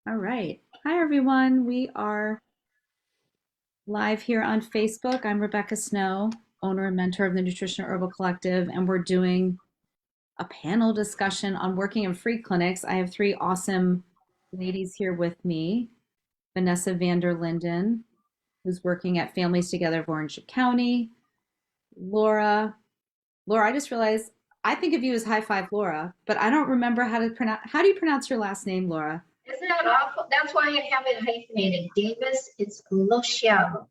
All right. Hi, everyone. We are live here on Facebook. I'm Rebecca Snow, owner and mentor of the Nutrition Herbal Collective, and we're doing a panel discussion on working in free clinics. I have three awesome ladies here with me. Vanessa Linden, who's working at Families Together of Orange County. Laura. Laura, I just realized I think of you as High Five Laura, but I don't remember how to pronounce. How do you pronounce your last name, Laura? Isn't that awful? That's why I have it hyphenated. Davis, it's Loschiavo.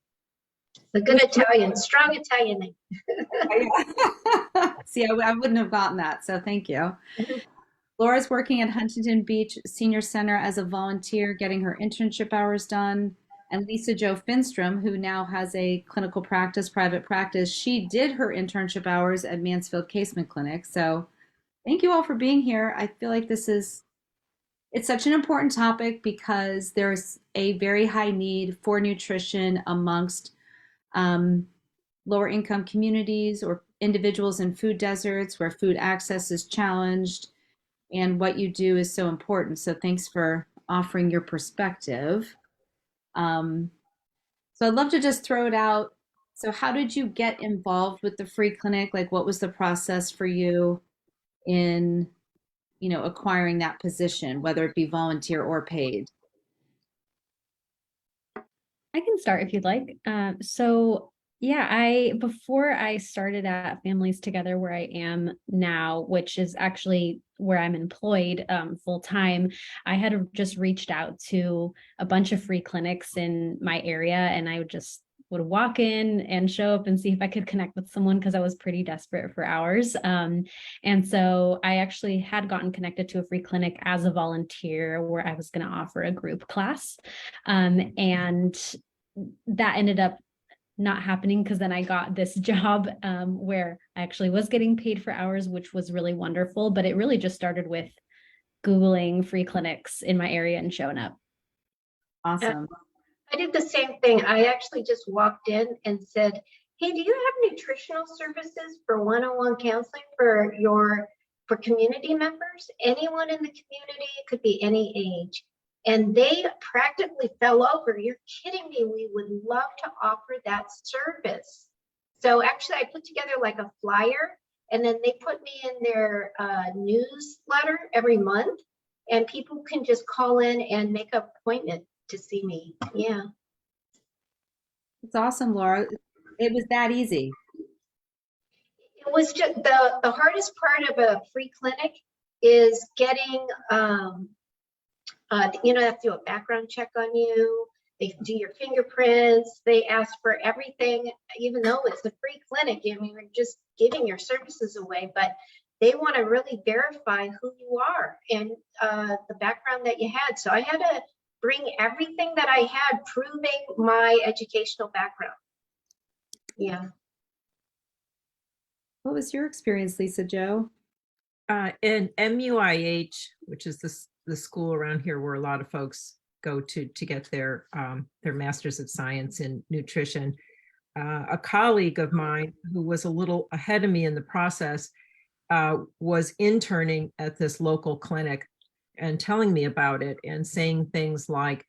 A good Italian, strong Italian name. See, I wouldn't have gotten that, so thank you. Laura's working at Huntington Beach Senior Center as a volunteer, getting her internship hours done. And Lisa Jo Finstrom, who now has a clinical practice, private practice, she did her internship hours at Mansfield Kasemen Clinic. So thank you all for being here. I feel like it's such an important topic because there's a very high need for nutrition amongst lower income communities or individuals in food deserts where food access is challenged. And what you do is so important. So thanks for offering your perspective. So I'd love to just throw it out. So how did you get involved with the free clinic? Like what was the process for you in, acquiring that position, whether it be volunteer or paid? I can start if you'd like. Before I started at Families Together, where I am now, which is actually where I'm employed full time, I had just reached out to a bunch of free clinics in my area, and I would walk in and show up and see if I could connect with someone because I was pretty desperate for hours. And so I actually had gotten connected to a free clinic as a volunteer where I was going to offer a group class. And that ended up not happening because then I got this job where I actually was getting paid for hours, which was really wonderful. But it really just started with Googling free clinics in my area and showing up. Awesome. I did the same thing. I actually just walked in and said, hey, do you have nutritional services for one-on-one counseling for community members? Anyone in the community, it could be any age. And they practically fell over. You're kidding me. We would love to offer that service. So actually I put together like a flyer, and then they put me in their newsletter every month, and people can just call in and make an appointment to see me. Yeah. It's awesome, Laura. It was that easy. It was just the hardest part of a free clinic is getting, they have to do a background check on you. They do your fingerprints. They ask for everything, even though it's a free clinic. I mean, you're just giving your services away, but they want to really verify who you are and the background that you had. So I had to bring everything that I had proving my educational background. Yeah. What was your experience, Lisa Jo? In MUIH, which is the school around here where a lot of folks go to get their Masters of Science in Nutrition, a colleague of mine who was a little ahead of me in the process was interning at this local clinic and telling me about it and saying things like,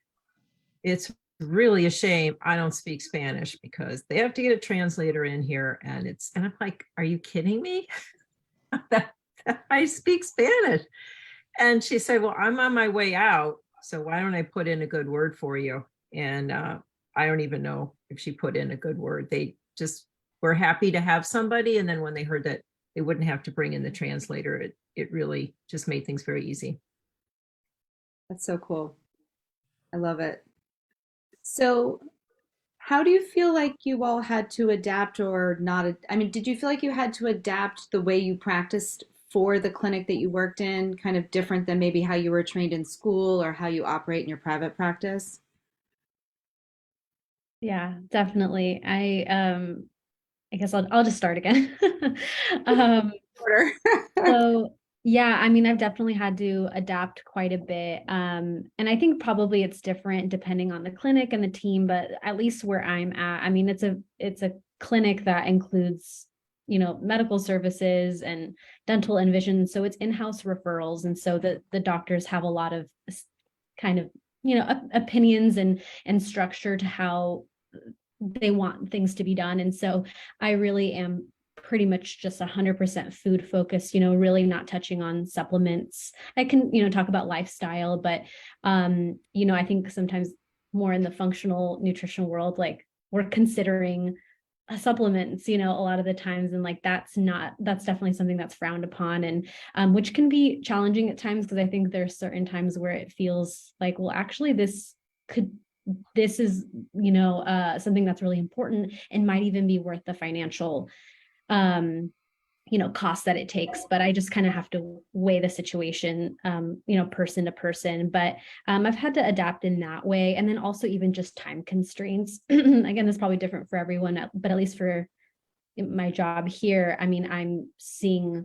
it's really a shame I don't speak Spanish because they have to get a translator in here. And I'm like, are you kidding me? I speak Spanish. And she said, well, I'm on my way out, so why don't I put in a good word for you? And I don't even know if she put in a good word. They just were happy to have somebody. And then when they heard that they wouldn't have to bring in the translator, it really just made things very easy. That's so cool. I love it. So how do you feel like you all had to adapt or not? I mean, did you feel like you had to adapt the way you practiced for the clinic that you worked in, kind of different than maybe how you were trained in school or how you operate in your private practice? Yeah, definitely. I guess I'll just start again. So yeah, I mean, I've definitely had to adapt quite a bit. And I think probably it's different depending on the clinic and the team, but at least where I'm at, I mean, it's a clinic that includes, medical services and dental and vision. So it's in-house referrals. And so the doctors have a lot of kind of, opinions and structure to how they want things to be done. And so I really am pretty much just 100% food focused, really not touching on supplements. I can, talk about lifestyle, but, I think sometimes more in the functional nutrition world, like we're considering supplements, a lot of the times. And like, that's definitely something that's frowned upon, and which can be challenging at times, because I think there's certain times where it feels like, well, actually this is, something that's really important and might even be worth the financial, cost that it takes. But I just kind of have to weigh the situation, person to person. But I've had to adapt in that way. And then also even just time constraints. Again, it's probably different for everyone, but at least for my job here, I mean, I'm seeing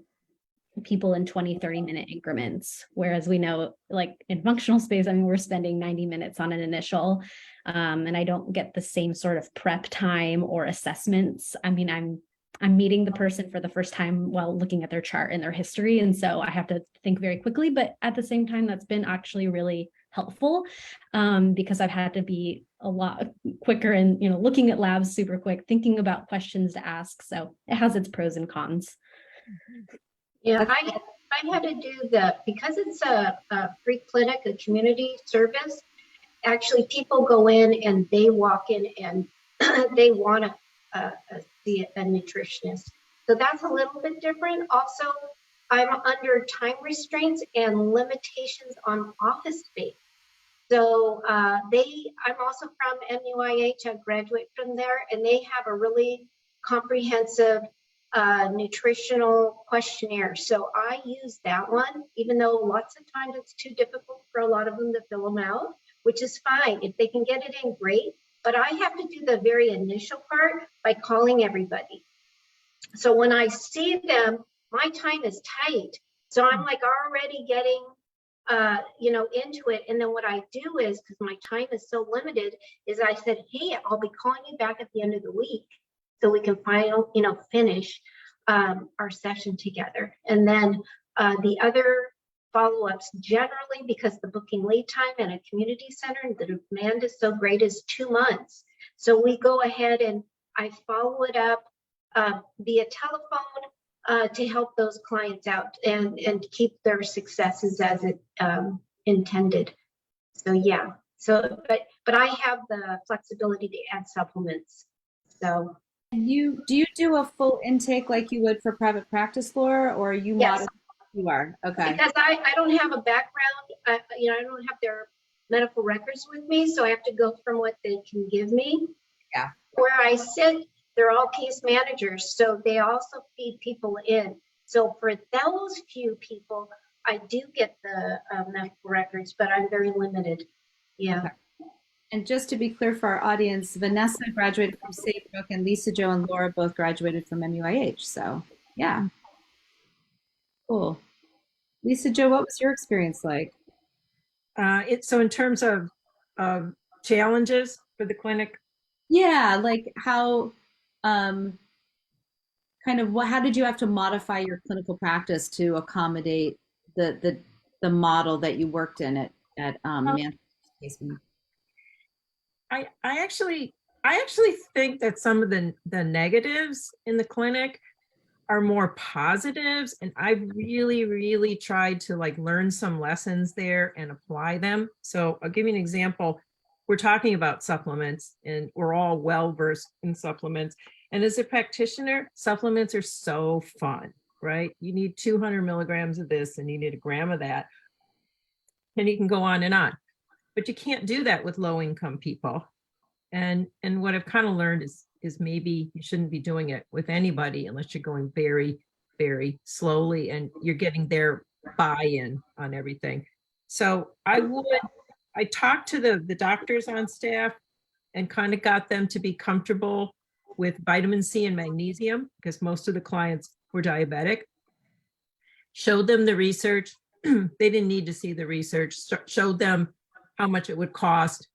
people in 20-30 minute increments, whereas we know, like in functional space, I mean, we're spending 90 minutes on an initial, and I don't get the same sort of prep time or assessments. I mean, I'm meeting the person for the first time while looking at their chart and their history, and so I have to think very quickly, but at the same time, that's been actually really helpful, because I've had to be a lot quicker and, looking at labs super quick, thinking about questions to ask. So it has its pros and cons. Yeah, I had to do because it's a free clinic, a community service. Actually, people go in and they walk in and they want to see a nutritionist. So that's a little bit different. Also, I'm under time restraints and limitations on office space. So I'm also from MUIH, I graduate from there, and they have a really comprehensive nutritional questionnaire. So I use that one, even though lots of times it's too difficult for a lot of them to fill them out, which is fine. If they can get it in, great. But I have to do the very initial part by calling everybody. So when I see them, my time is tight. So I'm like already getting into it. And then what I do is, because my time is so limited, is I said, hey, I'll be calling you back at the end of the week so we can finish our session together. And then the other follow-ups, generally, because the booking lead time in a community center, the demand is so great, is 2 months. So we go ahead and I follow it up via telephone to help those clients out and keep their successes as it intended. So yeah. So but I have the flexibility to add supplements. So do you do a full intake like you would for private practice, Laura, or are you yes. You are, okay. Because I don't have a background, I don't have their medical records with me, so I have to go from what they can give me. Yeah. Where I sit, they're all case managers, so they also feed people in. So for those few people, I do get the medical records, but I'm very limited. Yeah. Okay. And just to be clear for our audience, Vanessa graduated from Saybrook, and Lisa, Jo, and Laura both graduated from MUIH. So yeah. Cool. Lisa, Jo, what was your experience like? So in terms of challenges for the clinic? Yeah, like how, how did you have to modify your clinical practice to accommodate the model that you worked in at Mansfield Kasemen? I actually think that some of the negatives in the clinic are more positives, and I've really tried to like learn some lessons there and apply them. So I'll give you an example. We're talking about supplements, and we're all well versed in supplements. And as a practitioner, supplements are so fun, right? You need 200 milligrams of this, and you need a gram of that, and you can go on and on. But you can't do that with low-income people. And what I've kind of learned is maybe you shouldn't be doing it with anybody unless you're going very, very slowly and you're getting their buy-in on everything. So I talked to the doctors on staff and kind of got them to be comfortable with vitamin C and magnesium, because most of the clients were diabetic. Showed them the research. They didn't need to see the research. Showed them how much it would cost.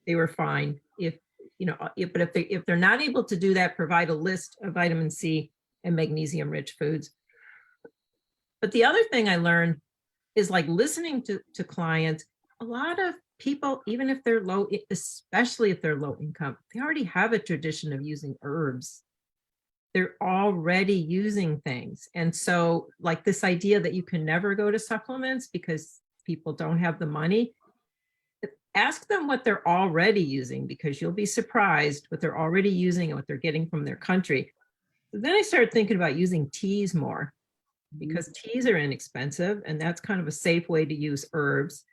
They were fine. If they're not able to do that, provide a list of vitamin C and magnesium rich foods. But the other thing I learned is like listening to clients a lot of people, even if they're low, especially if they're low income, they already have a tradition of using herbs. They're already using things. And so like this idea that you can never go to supplements because people don't have the money, ask them what they're already using, because you'll be surprised what they're already using and what they're getting from their country. So then I started thinking about using teas more, because teas are inexpensive and that's kind of a safe way to use herbs.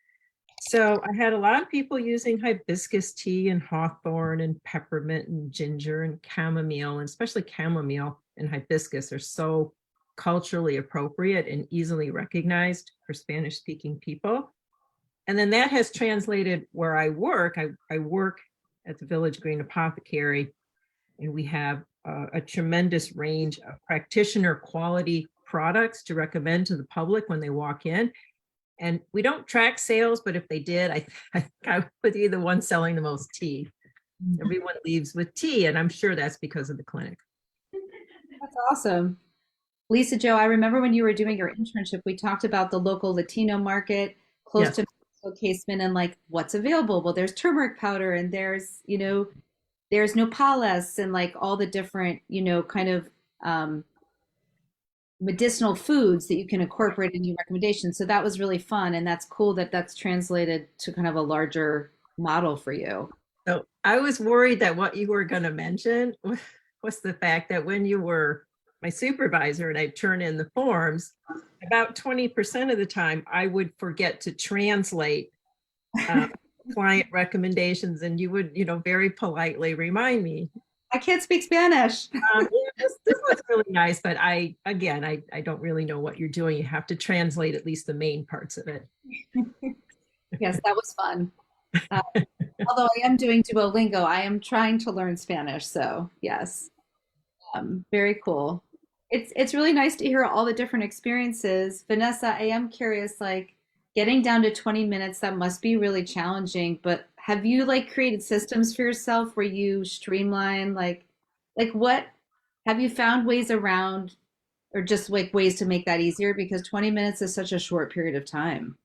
So I had a lot of people using hibiscus tea and hawthorn and peppermint and ginger and chamomile, and especially chamomile and hibiscus are so culturally appropriate and easily recognized for Spanish speaking people. And then that has translated where I work. I work at the Village Green Apothecary, and we have a tremendous range of practitioner quality products to recommend to the public when they walk in. And we don't track sales, but if they did, I would be the one selling the most tea. Everyone leaves with tea, and I'm sure that's because of the clinic. That's awesome. Lisa Jo, I remember when you were doing your internship, we talked about the local Latino market close Yes. to Mansfield Kasemen and like what's available. Well, there's turmeric powder and there's nopales and like all the different, kind of medicinal foods that you can incorporate in your recommendations. So that was really fun. And that's cool that that's translated to kind of a larger model for you. So I was worried that what you were going to mention was the fact that when you were my supervisor and I'd turn in the forms, about 20% of the time I would forget to translate client recommendations, and you would, very politely remind me. I can't speak Spanish. This was really nice, but I don't really know what you're doing. You have to translate at least the main parts of it. Yes, that was fun. Although I am doing Duolingo, I am trying to learn Spanish. So yes, very cool. It's really nice to hear all the different experiences. Vanessa, I am curious, like getting down to 20 minutes, that must be really challenging, but have you like created systems for yourself where you streamline like what have you found ways around or just like ways to make that easier because 20 minutes is such a short period of time.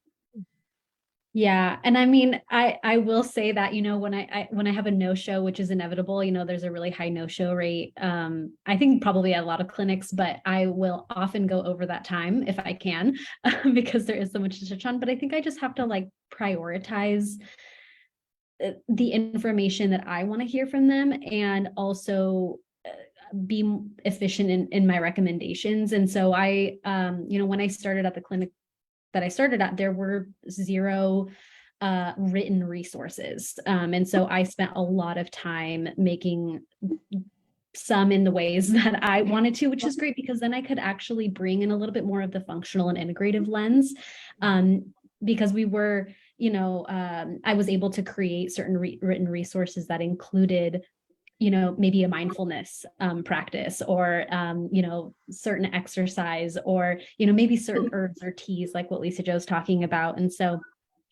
Yeah. And I mean, I will say that, when I have a no-show, which is inevitable, there's a really high no-show rate. I think probably at a lot of clinics, but I will often go over that time if I can, because there is so much to touch on. But I think I just have to like prioritize the information that I want to hear from them, and also be efficient in my recommendations. And so I, when I started at the clinic that I started at, there were zero written resources. And so I spent a lot of time making some in the ways that I wanted to, which is great because then I could actually bring in a little bit more of the functional and integrative lens, because we were, I was able to create certain written resources that included maybe a mindfulness practice, or, certain exercise, or, maybe certain herbs or teas, like what Lisa Jo's talking about. And so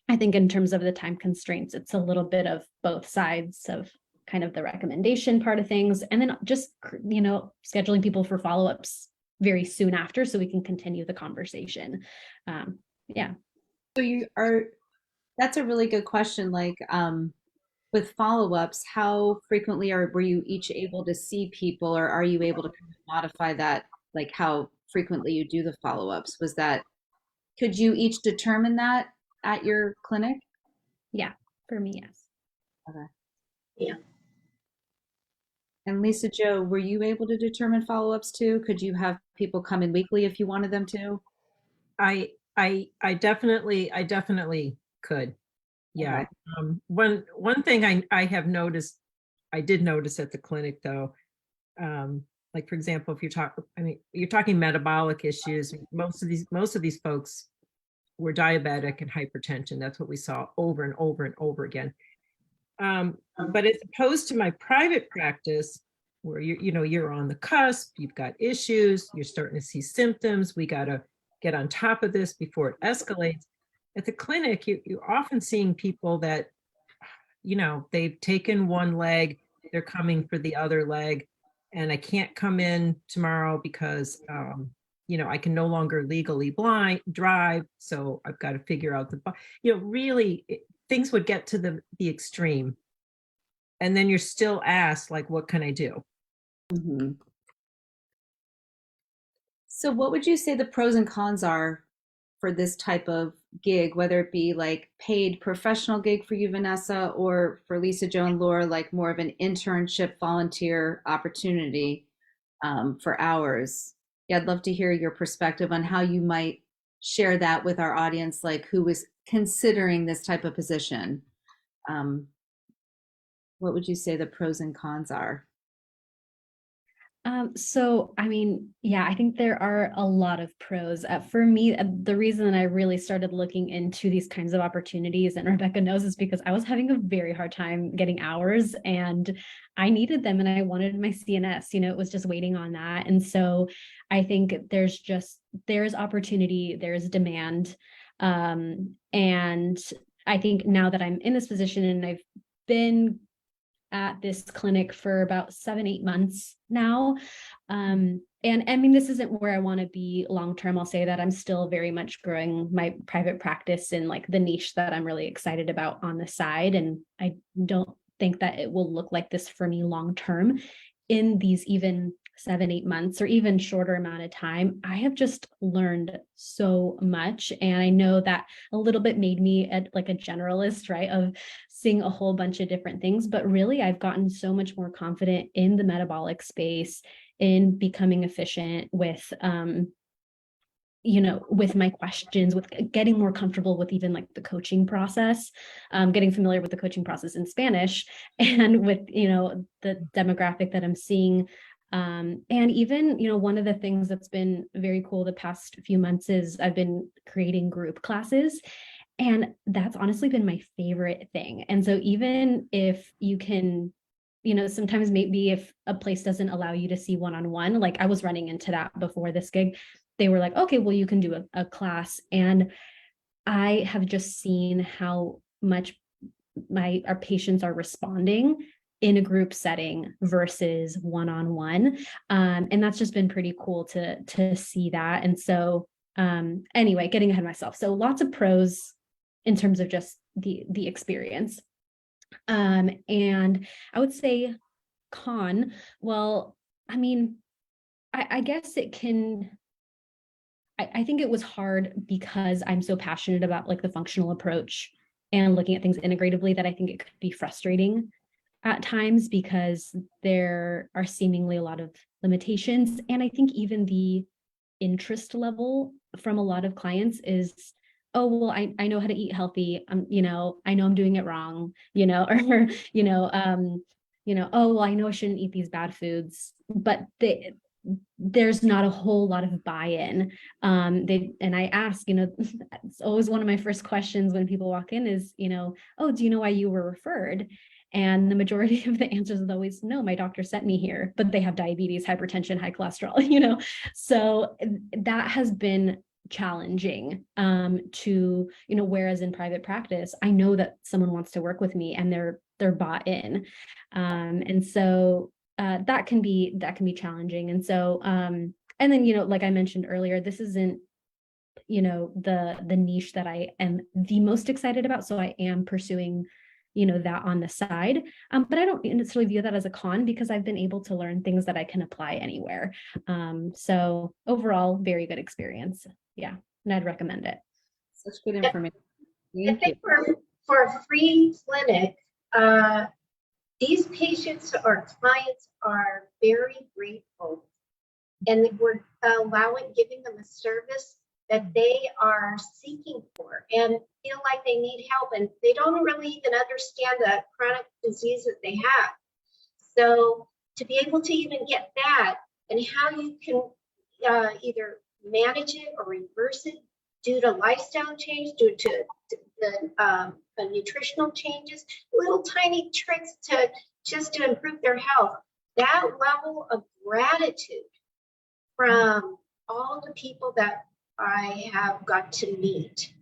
I think in terms of the time constraints, it's a little bit of both sides of kind of the recommendation part of things. And then just, scheduling people for follow-ups very soon after so we can continue the conversation. Yeah. So that's a really good question. Like, with follow-ups, how frequently were you each able to see people, or are you able to kind of modify that, like how frequently you do the follow-ups? Could you each determine that at your clinic? Yeah, for me, yes. Okay. Yeah. And Lisa Jo, were you able to determine follow-ups too? Could you have people come in weekly if you wanted them to? I definitely could. Yeah. Okay. One thing I have noticed, I did notice at the clinic though, like for example, if you're talking metabolic issues, most of these folks were diabetic and hypertension. That's what we saw over and over and over again. But as opposed to my private practice, where you're on the cusp, you've got issues, you're starting to see symptoms, we got to get on top of this before it escalates. At the clinic, you're often seeing people that, they've taken one leg, they're coming for the other leg, and I can't come in tomorrow because I can no longer legally drive, so I've got to figure out really things would get to the extreme. And then you're still asked, like, what can I do? Mhm. So what would you say the pros and cons are for this type of gig, whether it be like paid professional gig for you, Vanessa, or for Lisa, Jo, and Laura, like more of an internship volunteer opportunity for hours? Yeah, I'd love to hear your perspective on how you might share that with our audience, like who is considering this type of position. Um, what would you say the pros and cons are? So, I mean, yeah, I think there are a lot of pros. For me, the reason I really started looking into these kinds of opportunities, and Rebecca knows, is because I was having a very hard time getting hours and I needed them and I wanted my CNS, it was just waiting on that. And so I think there's opportunity, there's demand. And I think now that I'm in this position and I've been at this clinic for about 7-8 months now. And I mean, this isn't where I want to be long term. I'll say that I'm still very much growing my private practice in like the niche that I'm really excited about on the side. And I don't think that it will look like this for me long term. In these even 7-8 months or even shorter amount of time, I have just learned so much. And I know that a little bit made me like a generalist, right? Of seeing a whole bunch of different things, but really I've gotten so much more confident in the metabolic space, in becoming efficient with, with my questions, with getting more comfortable with even like the coaching process, getting familiar with the coaching process in Spanish and with, the demographic that I'm seeing. And even, one of the things that's been very cool the past few months is I've been creating group classes. And that's honestly been my favorite thing. And so even if you can, sometimes maybe if a place doesn't allow you to see one-on-one, like I was running into that before this gig, they were like, okay, well, you can do a class. And I have just seen how much our patients are responding in a group setting versus one-on-one. And that's just been pretty cool to see that. And so anyway, getting ahead of myself. So lots of pros in terms of just the experience. And I would say con, well, I mean, I guess it can, I think it was hard because I'm so passionate about like the functional approach and looking at things integratively that I think it could be frustrating at times because there are seemingly a lot of limitations. And I think even the interest level from a lot of clients is, oh, well, I know how to eat healthy. I know I'm doing it wrong, or, oh, well, I know I shouldn't eat these bad foods, but there's not a whole lot of buy-in. And I ask, it's always one of my first questions when people walk in is, oh, do you know why you were referred? And the majority of the answers is always, no, my doctor sent me here, but they have diabetes, hypertension, high cholesterol, So that has been challenging to, whereas in private practice, I know that someone wants to work with me and they're bought in. And so that can be challenging. And so, and then, like I mentioned earlier, this isn't, the niche that I am the most excited about. So I am pursuing, that on the side. But I don't necessarily view that as a con because I've been able to learn things that I can apply anywhere. So overall, very good experience. Yeah. And I'd recommend it. Such good information. I Thank you. think for a free clinic, these patients or clients are very grateful, and we're giving them a service that they are seeking for and feel like they need help, and they don't really even understand the chronic disease that they have. So to be able to even get that and how you can either manage it or reverse it due to lifestyle change, due to the nutritional changes, little tiny tricks to improve their health. That level of gratitude from all the people that I have got to meet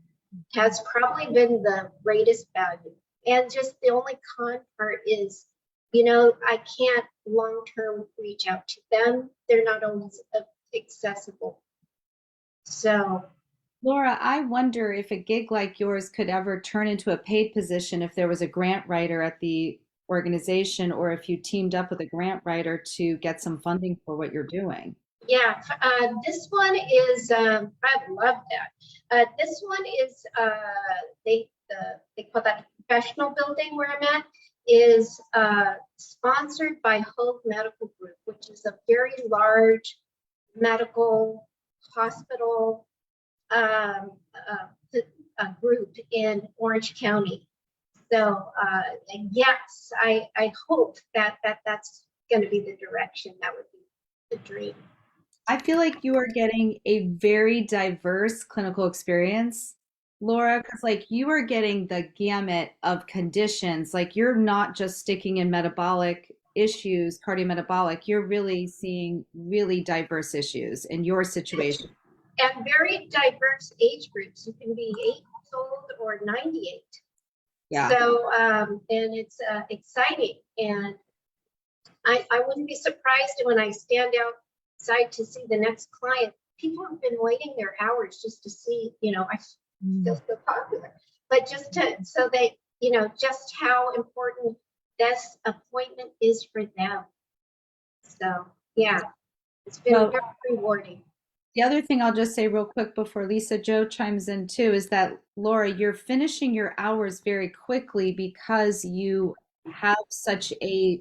has probably been the greatest value. And just the only con part is, I can't long-term reach out to them. They're not always accessible. So Laura, I wonder if a gig like yours could ever turn into a paid position if there was a grant writer at the organization, or if you teamed up with a grant writer to get some funding for what you're doing. yeah, this one is, I love that. This one is, they call that professional building where I'm at, is sponsored by Hope Medical Group, which is a very large medical hospital um, group in Orange County. So yes, I hope that's going to be the direction. That would be the dream. I feel like you are getting a very diverse clinical experience, Laura, because like you are getting the gamut of conditions. Like you're not just sticking in metabolic issues, cardiometabolic, you're really seeing really diverse issues in your situation. And very diverse age groups. You can be 8 years old or 98. Yeah. So, and it's exciting. And I wouldn't be surprised when I stand outside to see the next client. People have been waiting their hours just to see, I still so popular, but just to, so they, just how important this appointment is for them. So, yeah, it's been Well, very rewarding. the other thing I'll just say real quick before Lisa Jo chimes in too is that Laura, you're finishing your hours very quickly because you have such a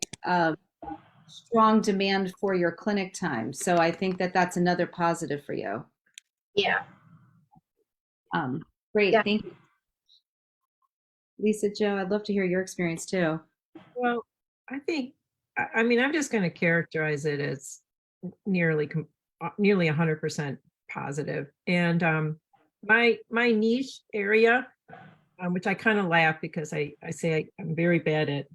strong demand for your clinic time. So I think that that's another positive for you. Yeah. Great, Yeah. thank you. Lisa Jo, I'd love to hear your experience too. Well, I think, I mean, I'm just going to characterize it as nearly 100% positive. And my niche area, which I kind of laugh because I say I'm very bad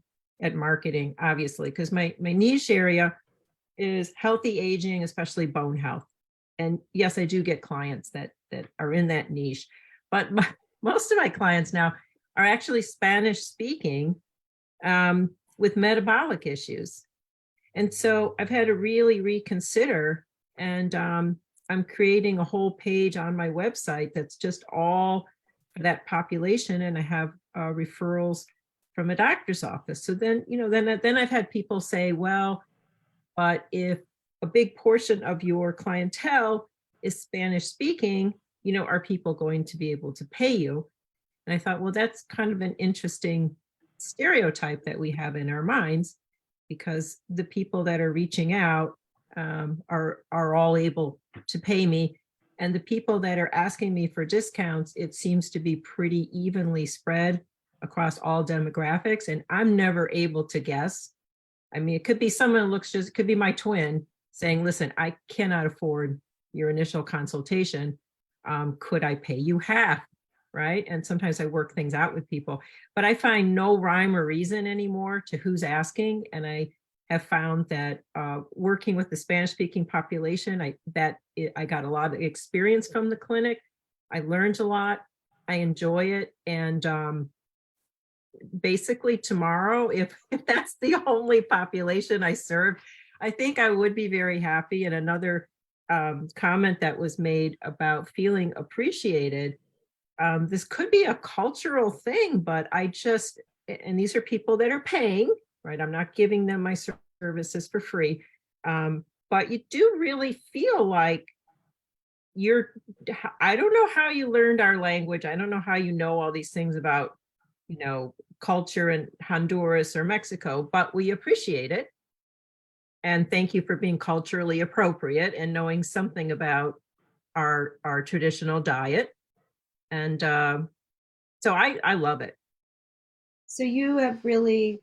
at marketing, obviously, because my niche area is healthy aging, especially bone health. And yes, I do get clients that are in that niche, but most of my clients now are actually Spanish speaking with metabolic issues. And so I've had to really reconsider, and I'm creating a whole page on my website that's just all for that population. And I have referrals from a doctor's office. So then, then I've had people say, well, but if a big portion of your clientele is Spanish speaking, are people going to be able to pay you? And I thought, well, that's kind of an interesting stereotype that we have in our minds, because the people that are reaching out are all able to pay me. And the people that are asking me for discounts, it seems to be pretty evenly spread across all demographics. And I'm never able to guess. I mean, it could be someone who looks it could be my twin saying, listen, I cannot afford your initial consultation. Could I pay you half? Right. And sometimes I work things out with people, but I find no rhyme or reason anymore to who's asking. And I have found that working with the Spanish speaking population, I got a lot of experience from the clinic. I learned a lot. I enjoy it. And basically tomorrow, if that's the only population I serve, I think I would be very happy. And another comment that was made about feeling appreciated. This could be a cultural thing, but and these are people that are paying, right? I'm not giving them my services for free. But you do really feel like I don't know how you learned our language. I don't know how you know all these things about, culture in Honduras or Mexico, but we appreciate it. And thank you for being culturally appropriate and knowing something about our traditional diet. And so I love it. So you have really,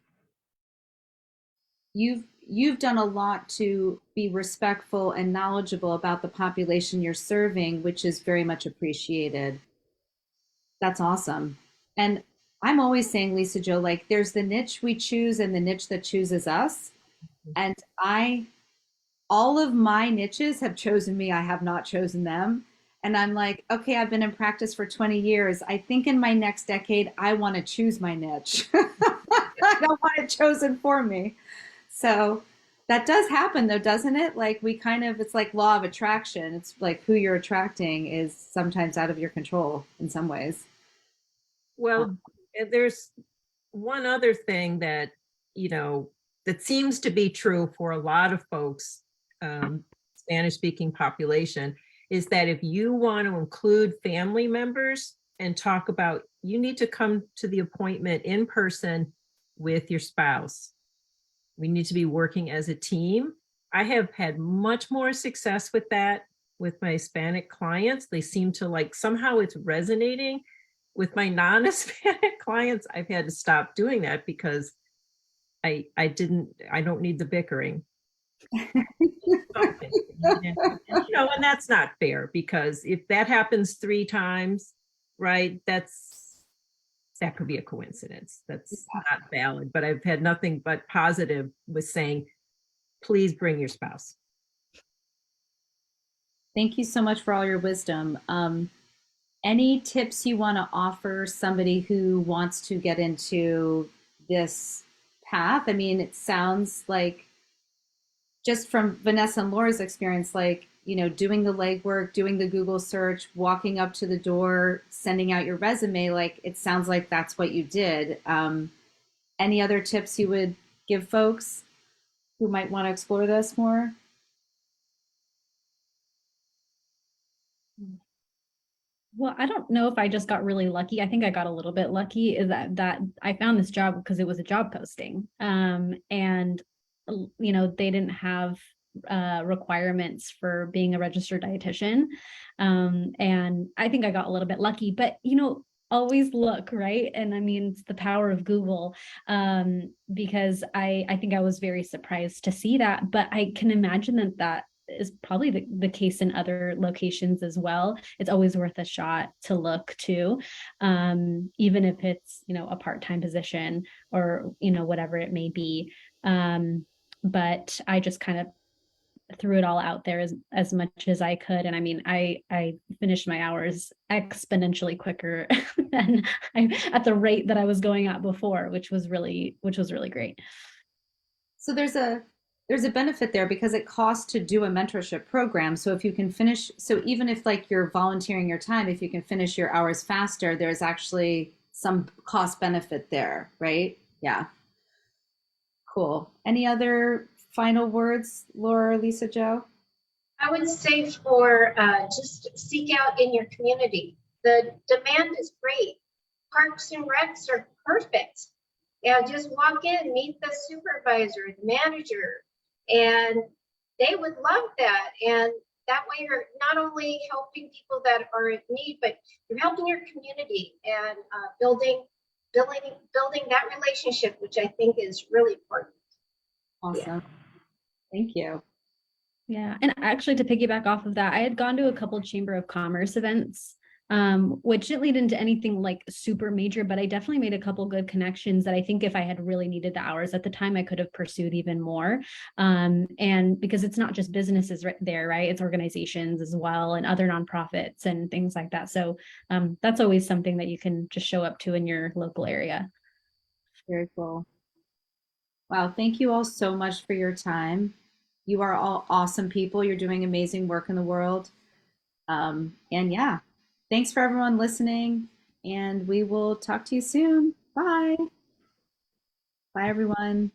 you've done a lot to be respectful and knowledgeable about the population you're serving, which is very much appreciated. That's awesome. And I'm always saying, Lisa Jo, like there's the niche we choose and the niche that chooses us. And all of my niches have chosen me. I have not chosen them. And I'm like, okay, I've been in practice for 20 years. I think in my next decade, I want to choose my niche. I don't want it chosen for me. So That does happen though, doesn't it? Like we kind of, it's like law of attraction. It's like who you're attracting is sometimes out of your control in some ways. Well, there's one other thing that, you know, that seems to be true for a lot of folks, Spanish speaking population, is that if you want to include family members and talk about, you need to come to the appointment in person with your spouse. We need to be working as a team. I have had much more success with that with my Hispanic clients. They seem to like, somehow it's resonating. With my non-Hispanic clients, I've had to stop doing that because I don't need the bickering. And that's not fair, because if that happens 3 times, right, that could be a coincidence. That's not valid. But I've had nothing but positive with saying, please bring your spouse. Thank you so much for all your wisdom. Any tips you want to offer somebody who wants to get into this path? I mean, it sounds like just from Vanessa and Laura's experience, like, you know, doing the legwork, doing the Google search, walking up to the door, sending out your resume, like it sounds like that's what you did. Any other tips you would give folks who might want to explore this more? Well, I don't know if I just got really lucky. I think I got a little bit lucky, is that I found this job because it was a job posting. And you know, they didn't have requirements for being a registered dietitian. And I think I got a little bit lucky, but you know, always look, right? And I mean, it's the power of Google, because I think I was very surprised to see that, but I can imagine that is probably the case in other locations as well. It's always worth a shot to look too, even if it's, you know, a part-time position or, you know, whatever it may be. But I just kind of threw it all out there as much as I could. And I mean, I finished my hours exponentially quicker than at the rate that I was going at before, which was really great. So there's a benefit there because it costs to do a mentorship program. So if you can finish, so even if like you're volunteering your time, if you can finish your hours faster, there's actually some cost benefit there, right? Yeah. Cool. Any other final words, Laura, Lisa, Jo? I would say for just seek out in your community. The demand is great. Parks and recs are perfect. Yeah, just walk in, meet the supervisor, the manager, and they would love that. And that way you're not only helping people that are in need, but you're helping your community and building that relationship, which I think is really important. Awesome. Yeah. Thank you. Yeah. And actually, to piggyback off of that, I had gone to a couple Chamber of Commerce events, which didn't lead into anything like super major, but I definitely made a couple good connections that I think if I had really needed the hours at the time, I could have pursued even more. And because it's not just businesses right there, right? It's organizations as well and other nonprofits and things like that. So that's always something that you can just show up to in your local area. Very cool. Wow. Thank you all so much for your time. You are all awesome people. You're doing amazing work in the world. And yeah, thanks for everyone listening. And we will talk to you soon. Bye. Bye, everyone.